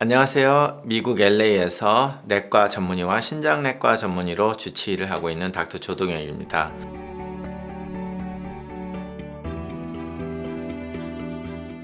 안녕하세요. 미국 LA에서 내과 전문의와 신장내과 전문의로 주치 일을 하고 있는 닥터 조동혁입니다.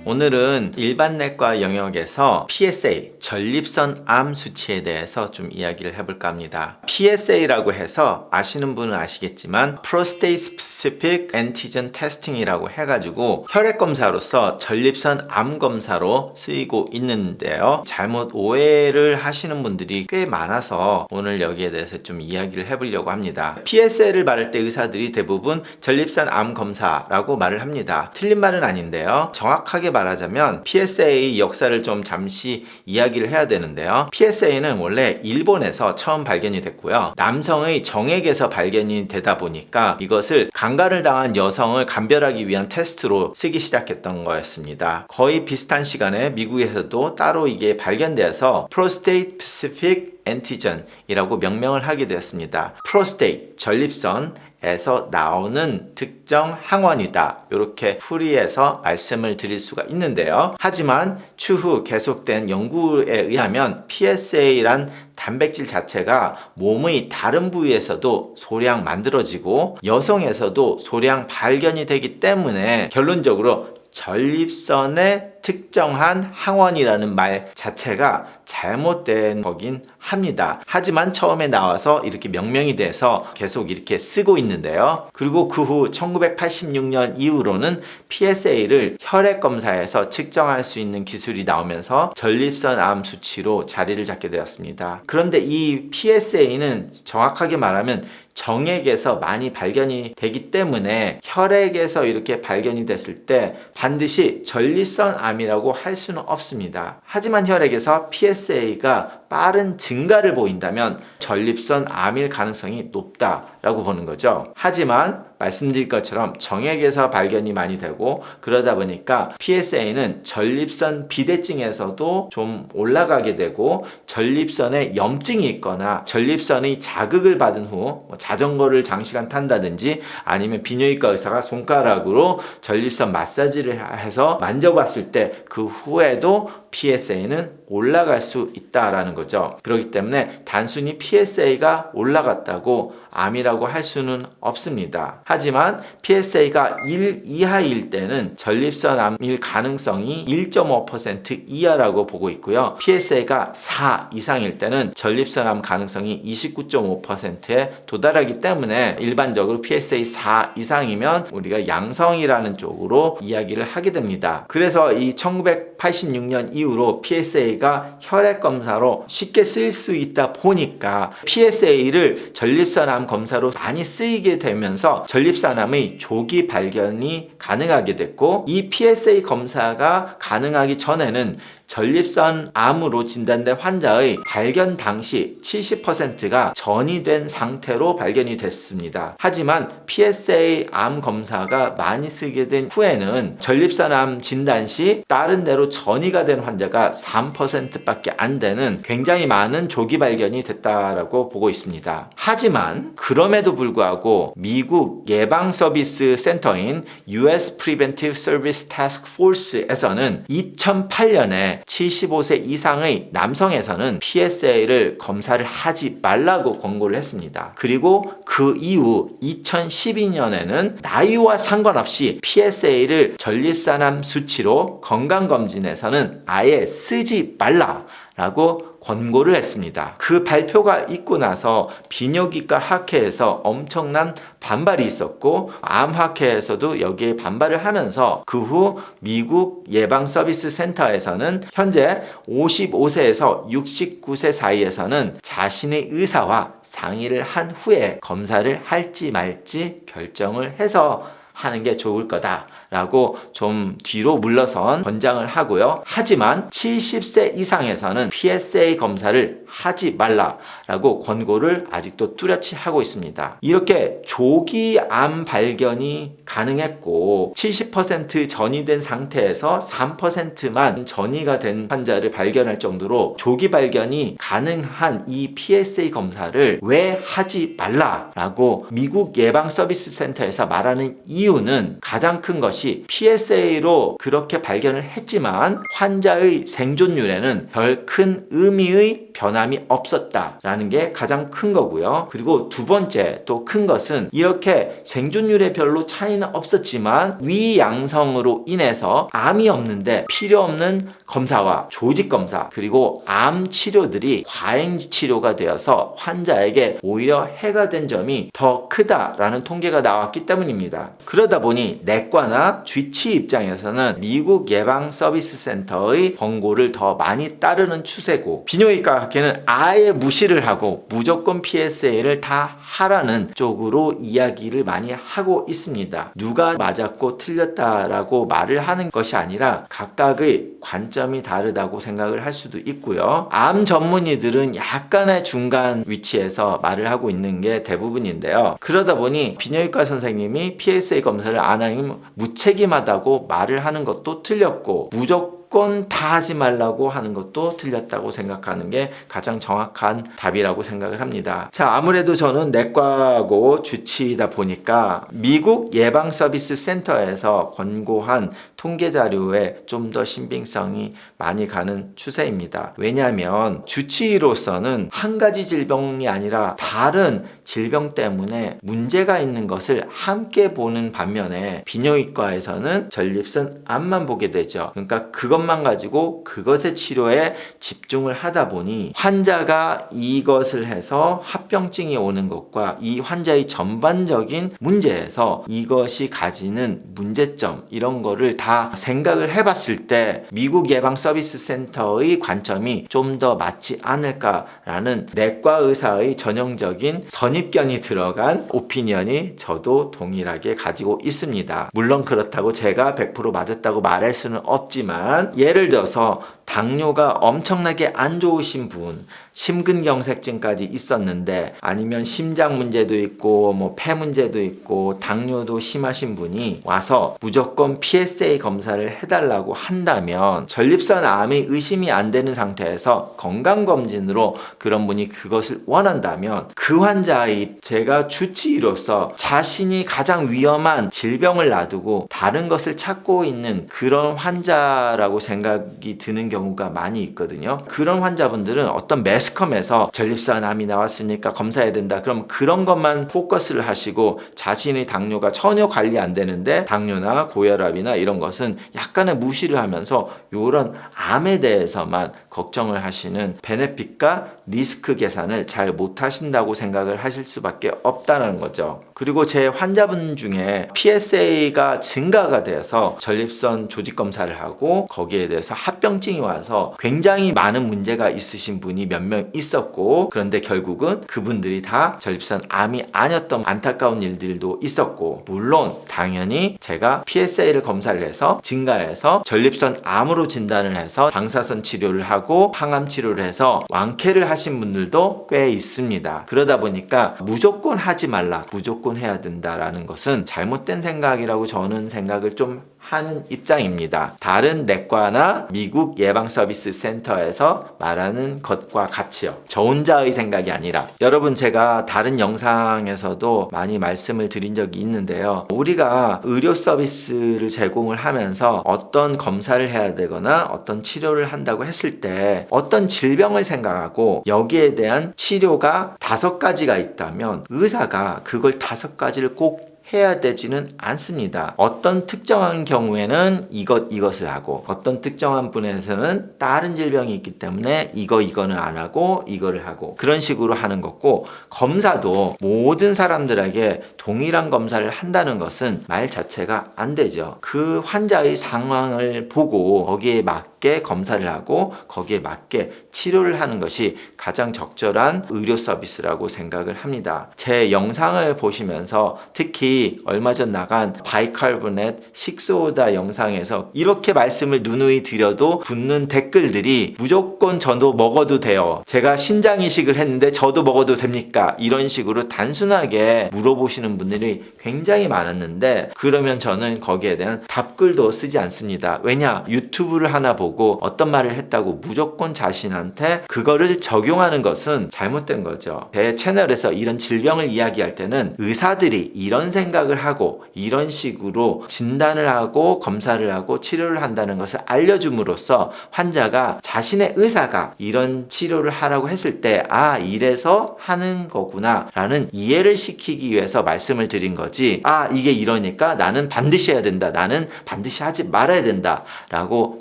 오늘은 일반 내과 영역에서 PSA, 전립선 암 수치에 대해서 좀 이야기를 해볼까 합니다. PSA라고 해서 아시는 분은 아시겠지만 Prostate Specific Antigen Testing이라고 해가지고 혈액검사로서 전립선 암 검사로 쓰이고 있는데요. 잘못 오해를 하시는 분들이 꽤 많아서 오늘 여기에 대해서 좀 이야기를 해보려고 합니다. PSA를 말할 때 의사들이 대부분 전립선 암 검사라고 말을 합니다. 틀린 말은 아닌데요. 정확하게 말하자면 PSA 역사를 좀 잠시 이야기를 해야 되는데요. PSA는 원래 일본에서 처음 발견이 됐고요. 남성의 정액에서 발견이 되다 보니까 이것을 강간을 당한 여성을 감별하기 위한 테스트로 쓰기 시작했던 거였습니다. 거의 비슷한 시간에 미국에서도 따로 이게 발견되어서 Prostate Specific Antigen이라고 명명을 하게 되었습니다. Prostate, 전립선 에서 나오는 특정 항원이다. 이렇게 풀이해서 말씀을 드릴 수가 있는데요. 하지만 추후 계속된 연구에 의하면 PSA란 단백질 자체가 몸의 다른 부위에서도 소량 만들어지고 여성에서도 소량 발견이 되기 때문에 결론적으로 전립선의 특정한 항원이라는 말 자체가 잘못된 거긴 합니다. 하지만 처음에 나와서 이렇게 명명이 돼서 계속 이렇게 쓰고 있는데요. 그리고 그 후 1986년 이후로는 PSA를 혈액검사에서 측정할 수 있는 기술이 나오면서 전립선 암 수치로 자리를 잡게 되었습니다. 그런데 이 PSA는 정확하게 말하면 정액에서 많이 발견이 되기 때문에 혈액에서 이렇게 발견이 됐을 때 반드시 전립선 암이라고 할 수는 없습니다. 하지만 혈액에서 PSA가 빠른 증가를 보인다면 전립선 암일 가능성이 높다라고 보는 거죠. 하지만 말씀드린 것처럼 정액에서 발견이 많이 되고 그러다 보니까 PSA는 전립선 비대증에서도 좀 올라가게 되고 전립선에 염증이 있거나 전립선의 자극을 받은 후 자전거를 장시간 탄다든지 아니면 비뇨기과 의사가 손가락으로 전립선 마사지를 해서 만져봤을 때 그 후에도 PSA는 올라갈 수 있다라는 거죠. 그렇기 때문에 단순히 PSA가 올라갔다고 암이라고 할 수는 없습니다. 하지만 PSA가 1 이하일 때는 전립선 암일 가능성이 1.5% 이하라고 보고 있고요. PSA가 4 이상일 때는 전립선 암 가능성이 29.5%에 도달하기 때문에 일반적으로 PSA 4 이상이면 우리가 양성이라는 쪽으로 이야기를 하게 됩니다. 그래서 이 1986년 이후로 PSA가 혈액검사로 쉽게 쓸 수 있다 보니까 PSA를 전립선암 검사로 많이 쓰이게 되면서 전립선암의 조기 발견이 가능하게 됐고 이 PSA 검사가 가능하기 전에는 전립선 암으로 진단된 환자의 발견 당시 70%가 전이된 상태로 발견이 됐습니다. 하지만 PSA 암 검사가 많이 쓰게 된 후에는 전립선 암 진단 시 다른 데로 전이가 된 환자가 3%밖에 안 되는 굉장히 많은 조기 발견이 됐다라고 보고 있습니다. 하지만 그럼에도 불구하고 미국 예방 서비스 센터인 US Preventive Service Task Force에서는 2008년에 75세 이상의 남성에서는 PSA를 검사를 하지 말라고 권고를 했습니다. 그리고 그 이후 2012년에는 나이와 상관없이 PSA를 전립선암 수치로 건강검진에서는 아예 쓰지 말라라고 권고를 했습니다. 그 발표가 있고 나서 비뇨기과 학회에서 엄청난 반발이 있었고 암학회에서도 여기에 반발을 하면서 그 후 미국 예방서비스 센터에서는 현재 55세에서 69세 사이에서는 자신의 의사와 상의를 한 후에 검사를 할지 말지 결정을 해서 하는 게 좋을 거다라고 좀 뒤로 물러선 권장을 하고요. 하지만 70세 이상에서는 PSA 검사를 하지 말라라고 권고를 아직도 뚜렷이 하고 있습니다. 이렇게 조기 암 발견이 가능했고 70% 전이된 상태에서 3%만 전이가 된 환자를 발견할 정도로 조기 발견이 가능한 이 PSA 검사를 왜 하지 말라라고 미국 예방서비스 센터에서 말하는 이유 이유는 가장 큰 것이 PSA로 그렇게 발견을 했지만 환자의 생존율에는 별 큰 의미의 변함이 없었다라는 게 가장 큰 거고요. 그리고 두 번째 또 큰 것은 이렇게 생존율에 별로 차이는 없었지만 위양성으로 인해서 암이 없는데 필요 없는 검사와 조직 검사 그리고 암 치료들이 과잉 치료가 되어서 환자에게 오히려 해가 된 점이 더 크다라는 통계가 나왔기 때문입니다. 그러다 보니 내과나 쥐치 입장에서는 미국 예방 서비스 센터의 권고를 더 많이 따르는 추세고, 비뇨기과 학회는 아예 무시를 하고 무조건 PSA를 다 하라는 쪽으로 이야기를 많이 하고 있습니다. 누가 맞았고 틀렸다라고 말을 하는 것이 아니라 각각의 관점이 다르다고 생각을 할 수도 있고요. 암 전문의들은 약간의 중간 위치에서 말을 하고 있는 게 대부분인데요. 그러다 보니 비뇨기과 선생님이 PSA 검사를 안 하면 무책임하다고 말을 하는 것도 틀렸고, 무조건 다 하지 말라고 하는 것도 틀렸다고 생각하는 게 가장 정확한 답이라고 생각을 합니다. 자, 아무래도 저는 내과고 주치이다 보니까 미국 예방 서비스 센터에서 권고한 통계 자료에 좀 더 신빙성이 많이 가는 추세입니다. 왜냐하면 주치의로서는 한 가지 질병이 아니라 다른 질병 때문에 문제가 있는 것을 함께 보는 반면에 비뇨기과에서는 전립선 암만 보게 되죠. 그러니까 그것만 가지고 그것의 치료에 집중을 하다 보니 환자가 이것을 해서 합병증이 오는 것과 이 환자의 전반적인 문제에서 이것이 가지는 문제점, 이런 거를 다 생각을 해봤을 때 미국 예방 서비스 센터의 관점이 좀 더 맞지 않을까라는 내과 의사의 전형적인 선입견이 들어간 오피니언이 저도 동일하게 가지고 있습니다. 물론 그렇다고 제가 100% 맞았다고 말할 수는 없지만, 예를 들어서 당뇨가 엄청나게 안 좋으신 분, 심근경색증까지 있었는데, 아니면 심장 문제도 있고 뭐 폐 문제도 있고 당뇨도 심하신 분이 와서 무조건 PSA 검사를 해달라고 한다면, 전립선 암이 의심이 안 되는 상태에서 건강검진으로 그런 분이 그것을 원한다면, 그 환자의 제가 주치의로서 자신이 가장 위험한 질병을 놔두고 다른 것을 찾고 있는 그런 환자라고 생각이 드는 경우가 많이 있거든요. 그런 환자분들은 어떤 매스컴에서 전립선 암이 나왔으니까 검사해야 된다, 그럼 그런 것만 포커스를 하시고 자신의 당뇨가 전혀 관리 안 되는데 당뇨나 고혈압이나 이런 것은 약간의 무시를 하면서 이런 암에 대해서만 걱정을 하시는, 베네핏과 리스크 계산을 잘 못하신다고 생각을 하실 수밖에 없다는 거죠. 그리고 제 환자분 중에 PSA가 증가가 되어서 전립선 조직 검사를 하고 거기에 대해서 합병증이 와서 굉장히 많은 문제가 있으신 분이 몇 명 있었고, 그런데 결국은 그분들이 다 전립선 암이 아니었던 안타까운 일들도 있었고, 물론 당연히 제가 PSA를 검사를 해서 증가해서 전립선 암으로 진단을 해서 방사선 치료를 하고 항암 치료를 해서 완쾌를 하신 분들도 꽤 있습니다. 그러다 보니까 무조건 하지 말라, 무조건 해야 된다라는 것은 잘못된 생각이라고 저는 생각을 좀 하는 입장입니다. 다른 내과나 미국 예방 서비스 센터에서 말하는 것과 같이요. 저 혼자의 생각이 아니라, 여러분 제가 다른 영상에서도 많이 말씀을 드린 적이 있는데요. 우리가 의료 서비스를 제공을 하면서 어떤 검사를 해야 되거나 어떤 치료를 한다고 했을 때 어떤 질병을 생각하고 여기에 대한 치료가 5가지가 있다면 의사가 그걸 5가지를 꼭 해야 되지는 않습니다. 어떤 특정한 경우에는 이것을 하고, 어떤 특정한 분에서는 다른 질병이 있기 때문에 이거는 안 하고 이거를 하고, 그런 식으로 하는 거고, 검사도 모든 사람들에게 동일한 검사를 한다는 것은 말 자체가 안 되죠. 그 환자의 상황을 보고 거기에 맞게 검사를 하고 거기에 맞게 치료를 하는 것이 가장 적절한 의료 서비스라고 생각을 합니다. 제 영상을 보시면서 특히 얼마 전 나간 바이칼보넷 식소다 영상에서 이렇게 말씀을 누누이 드려도 붙는 댓글들이 무조건 저도 먹어도 돼요, 제가 신장 이식을 했는데 저도 먹어도 됩니까, 이런 식으로 단순하게 물어보시는 분들이 굉장히 많았는데, 그러면 저는 거기에 대한 답글도 쓰지 않습니다. 왜냐, 유튜브를 하나 보고 어떤 말을 했다고 무조건 자신한테 그거를 적용하는 것은 잘못된 거죠. 제 채널에서 이런 질병을 이야기할 때는 의사들이 이런 생각을 하고 이런 식으로 진단을 하고 검사를 하고 치료를 한다는 것을 알려줌으로써 환자가 자신의 의사가 이런 치료를 하라고 했을 때 이래서 하는 거구나 라는 이해를 시키기 위해서 말씀을 드린 거지, 이게 이러니까 나는 반드시 해야 된다, 나는 반드시 하지 말아야 된다 라고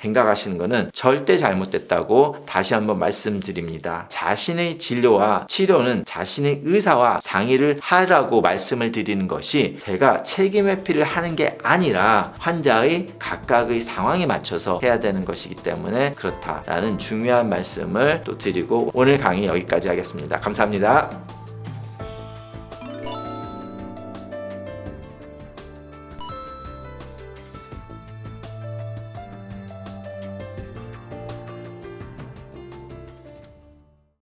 생각하시는 거는 절대 잘못됐다고 다시 한번 말씀드립니다. 자신의 진료와 치료는 자신의 의사와 상의를 하라고 말씀을 드리는 것이 제가 책임 회피를 하는 게 아니라 환자의 각각의 상황에 맞춰서 해야 되는 것이기 때문에 그렇다라는 중요한 말씀을 또 드리고 오늘 강의 여기까지 하겠습니다. 감사합니다.